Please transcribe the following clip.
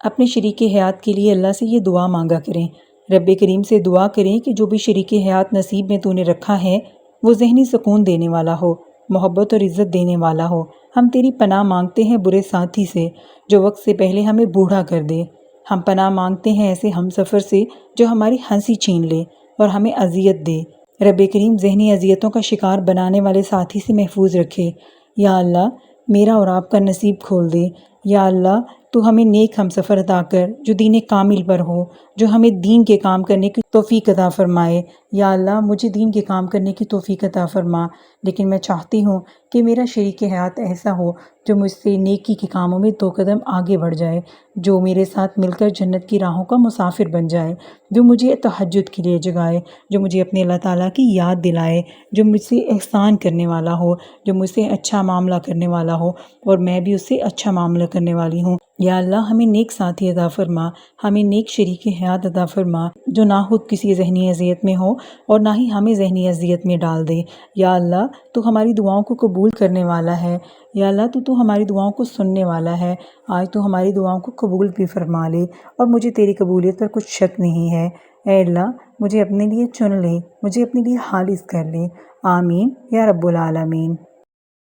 اپنے شریک حیات کے لیے اللہ سے یہ دعا مانگا کریں۔ رب کریم سے دعا کریں کہ جو بھی شریک حیات نصیب میں تو نے رکھا ہے وہ ذہنی سکون دینے والا ہو، محبت اور عزت دینے والا ہو۔ ہم تیری پناہ مانگتے ہیں برے ساتھی سے جو وقت سے پہلے ہمیں بوڑھا کر دے۔ ہم پناہ مانگتے ہیں ایسے ہم سفر سے جو ہماری ہنسی چھین لے اور ہمیں اذیت دے۔ رب کریم ذہنی اذیتوں کا شکار بنانے والے ساتھی سے محفوظ رکھے۔ یا اللہ میرا اور آپ کا نصیب کھول دے۔ یا اللہ تو ہمیں نیک ہم سفر عطا کر جو دین کامل پر ہو، جو ہمیں دین کے کام کرنے کی توفیق عطا فرمائے۔ یا اللہ مجھے دین کے کام کرنے کی توفیق عطا فرما، لیکن میں چاہتی ہوں کہ میرا شریک حیات ایسا ہو جو مجھ سے نیکی کے کاموں میں 2 قدم آگے بڑھ جائے، جو میرے ساتھ مل کر جنت کی راہوں کا مسافر بن جائے، جو مجھے تہجد کے لیے جگائے، جو مجھے اپنے اللہ تعالیٰ کی یاد دلائے، جو مجھ سے احسان کرنے والا ہو، جو مجھ سے اچھا معاملہ کرنے والا ہو اور میں بھی اس سے اچھا معاملہ کرنے والی ہوں۔ یا اللہ ہمیں نیک ساتھی عطا فرما، ہمیں نیک شریک حیات عطا فرما جو نہ خود کسی ذہنی اذیت میں ہو اور نہ ہی ہمیں ذہنی اذیت میں ڈال دے۔ یا اللہ تو ہماری دعاؤں کو قبول کرنے والا ہے۔ یا اللہ تو ہماری دعاؤں کو سننے والا ہے۔ آج تو ہماری دعاؤں کو قبول بھی فرما لے، اور مجھے تیری قبولیت پر کچھ شک نہیں ہے۔ اے اللہ مجھے اپنے لیے چن لے، مجھے اپنے لیے خالص کر لے۔ آمین یا رب العالمین۔